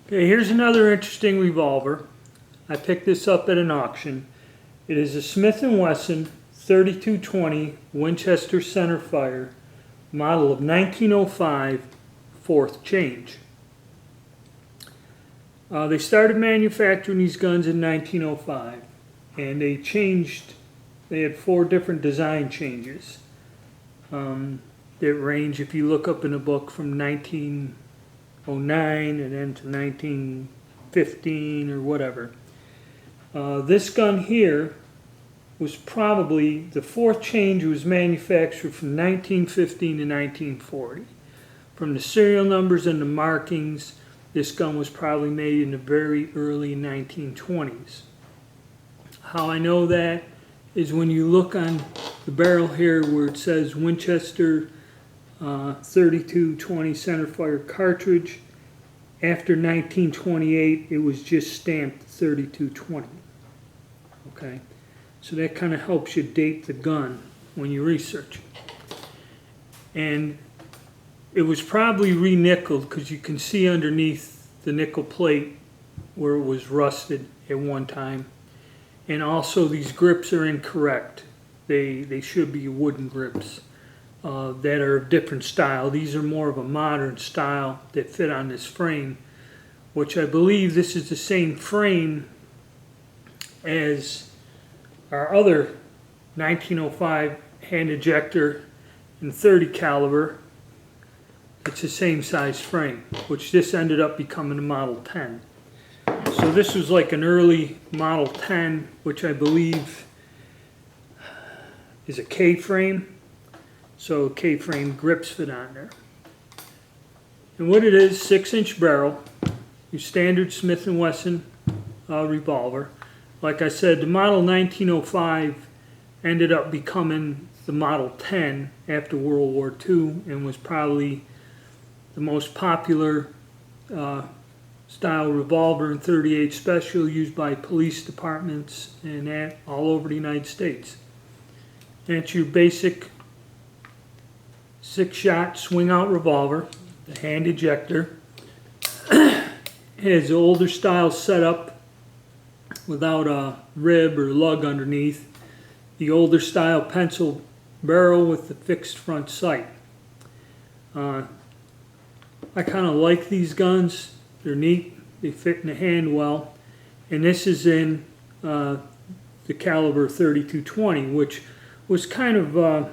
Okay, here's another interesting revolver. I picked this up at an auction. It is a Smith & Wesson 3220 Winchester centerfire, model of 1905, fourth change. They started manufacturing these guns in 1905, and they had 4 different design changes. That range, if you look up in a book, from 1909 and then to 1915 or whatever. This gun here was probably, the 4th change was manufactured from 1915 to 1940. From the serial numbers and the markings, this gun was probably made in the very early 1920s. How I know that is when you look on the barrel here where it says Winchester 3220 centerfire cartridge. After 1928, it was just stamped 3220. Okay, so that kind of helps you date the gun when you research it. And it was probably re-nickeled because you can see underneath the nickel plate where it was rusted at one time. And also these grips are incorrect. They should be wooden grips that are of different style. These are more of a modern style that fit on this frame, which I believe this is the same frame as our other 1905 Hand Ejector in 30 caliber. It's the same size frame, which this ended up becoming a Model 10. So this was like an early Model 10, which I believe is a K-frame. So K-frame grips fit on there. And what it is, 6-inch barrel, your standard Smith & Wesson revolver. Like I said, the Model 1905 ended up becoming the Model 10 after World War II and was probably the most popular style revolver in .38 Special used by police departments and that all over the United States. And it's your basic 6-shot swing-out revolver, the Hand Ejector. It has the older style setup without a rib or lug underneath. The older style pencil barrel with the fixed front sight. I kind of like these guns. They're neat. They fit in the hand well. And this is in the caliber 3220, which was kind of,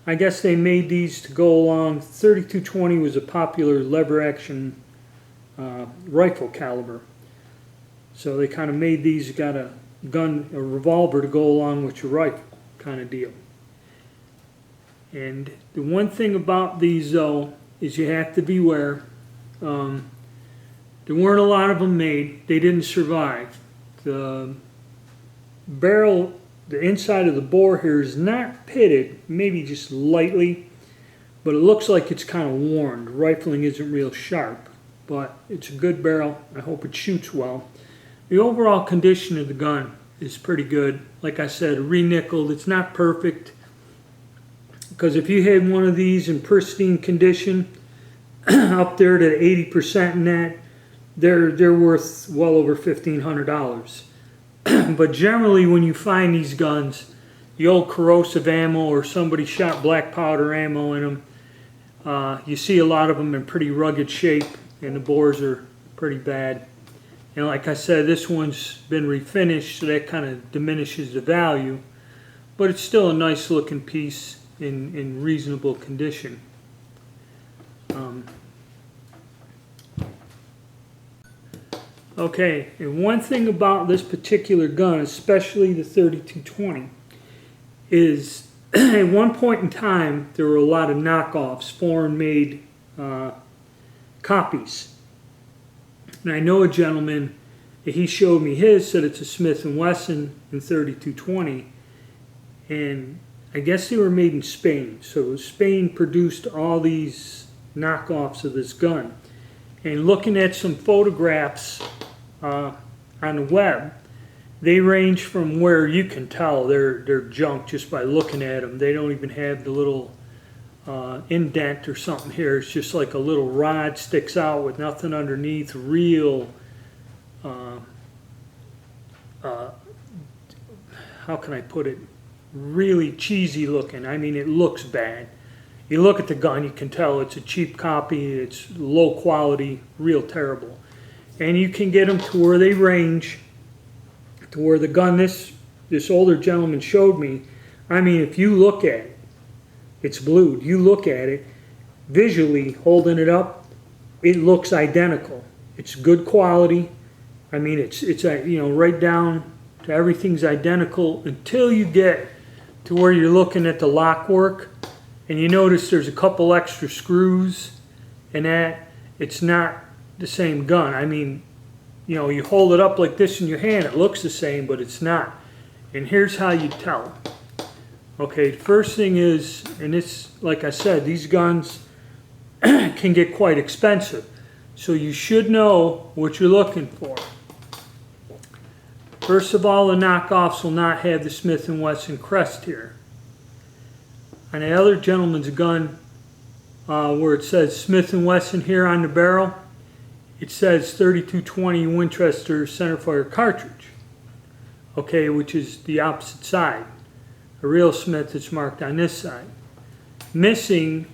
I guess they made these to go along. 3220 was a popular lever action rifle caliber. So they kind of made these, got a gun, a revolver to go along with your rifle kind of deal. And the one thing about these though is you have to beware. There weren't a lot of them made. They didn't survive. The barrel, the inside of the bore here is not pitted, maybe just lightly, but it looks like it's kind of worn. The rifling isn't real sharp, but it's a good barrel. I hope it shoots well. The overall condition of the gun is pretty good. Like I said, re-nickeled. It's not perfect, because if you had one of these in pristine condition, up there to 80% in that, they're worth well over $1,500. But generally when you find these guns, the old corrosive ammo or somebody shot black powder ammo in them, you see a lot of them in pretty rugged shape and the bores are pretty bad. And like I said, this one's been refinished, so that kind of diminishes the value, but it's still a nice looking piece in reasonable condition. Okay, and one thing about this particular gun, especially the 3220, is at one point in time there were a lot of knockoffs, foreign-made copies. And I know a gentleman, he showed me his, said it's a Smith & Wesson in 3220, and I guess they were made in Spain. So Spain produced all these knockoffs of this gun. And looking at some photographs on the web, they range from where you can tell they're junk just by looking at them. They don't even have the little indent or something here. It's just like a little rod sticks out with nothing underneath. Real, how can I put it? Really cheesy looking. I mean, it looks bad. You look at the gun, you can tell it's a cheap copy. It's low quality, real terrible. And you can get them to where they range, to where the gun this older gentleman showed me. I mean, if you look at it, it's blued. You look at it, visually holding it up, it looks identical. It's good quality. I mean, it's you know, right down to everything's identical until you get to where you're looking at the lock work and you notice there's a couple extra screws and that it's not the same gun. I mean, you know, you hold it up like this in your hand, it looks the same, but it's not. And here's how you tell. Okay, the first thing is, and it's like I said, these guns can get quite expensive. So you should know what you're looking for. First of all, the knockoffs will not have the Smith & Wesson crest here. On the other gentleman's gun, where it says Smith & Wesson here on the barrel, it says 3220 Winchester centerfire cartridge. Okay, which is the opposite side. A real Smith is marked on this side. Missing,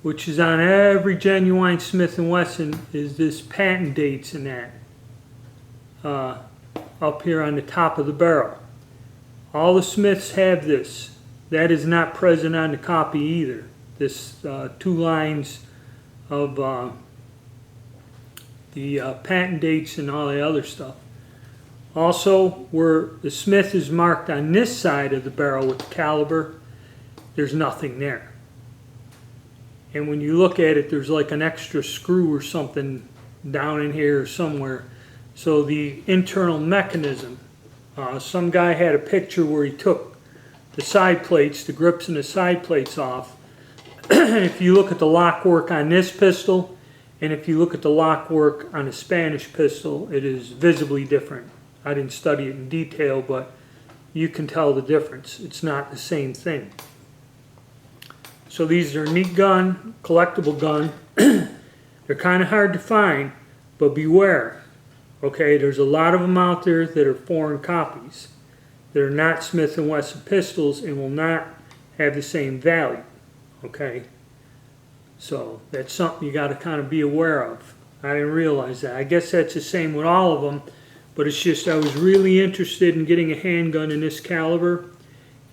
which is on every genuine Smith & Wesson, is this patent dates and that. Up here on the top of the barrel. All the Smiths have this. That is not present on the copy either. This 2 lines of the patent dates and all the other stuff. Also, where the Smith is marked on this side of the barrel with the caliber, there's nothing there. And when you look at it, there's like an extra screw or something down in here or somewhere. So the internal mechanism, some guy had a picture where he took the side plates, the grips and the side plates off. If you look at the lock work on this pistol, and if you look at the lock work on a Spanish pistol, it is visibly different. I didn't study it in detail, but you can tell the difference. It's not the same thing. So these are a neat gun, collectible gun. They're kind of hard to find, but beware. Okay, there's a lot of them out there that are foreign copies. They're not Smith & Wesson pistols and will not have the same value. Okay, so that's something you got to kind of be aware of. I didn't realize that. I guess that's the same with all of them, but it's just I was really interested in getting a handgun in this caliber,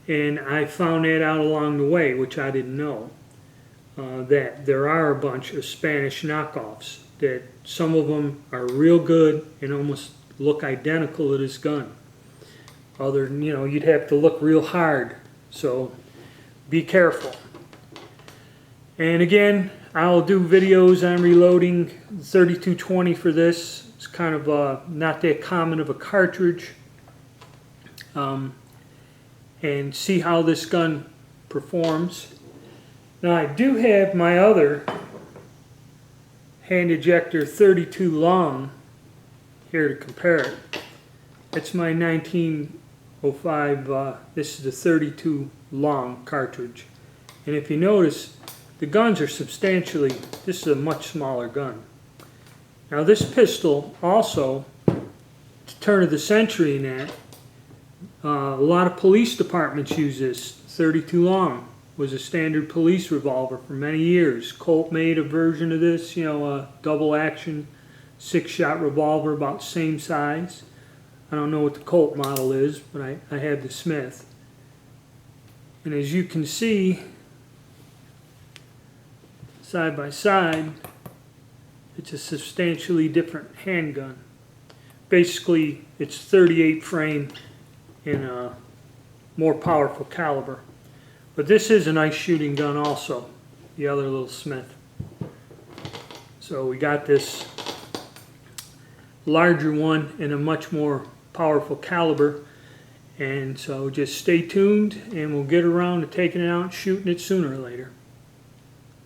and I found that out along the way, which I didn't know. That there are a bunch of Spanish knockoffs, that some of them are real good and almost look identical to this gun. Other than, you know, you'd have to look real hard, so be careful. And again, I'll do videos on reloading 3220 for this. It's kind of not that common of a cartridge. And see how this gun performs. Now I do have my other Hand Ejector 32 long here to compare it. It's my 1905, this is the 32 long cartridge. And if you notice, the guns are substantially, this is a much smaller gun. Now this pistol also, to turn of the century in that, a lot of police departments use this. 32 long was a standard police revolver for many years. Colt made a version of this, you know, a double action 6-shot revolver about the same size. I don't know what the Colt model is, but I have the Smith. And as you can see, side by side, it's a substantially different handgun. Basically, it's 38 frame in a more powerful caliber. But this is a nice shooting gun also, the other little Smith. So we got this larger one in a much more powerful caliber. And so just stay tuned and we'll get around to taking it out and shooting it sooner or later.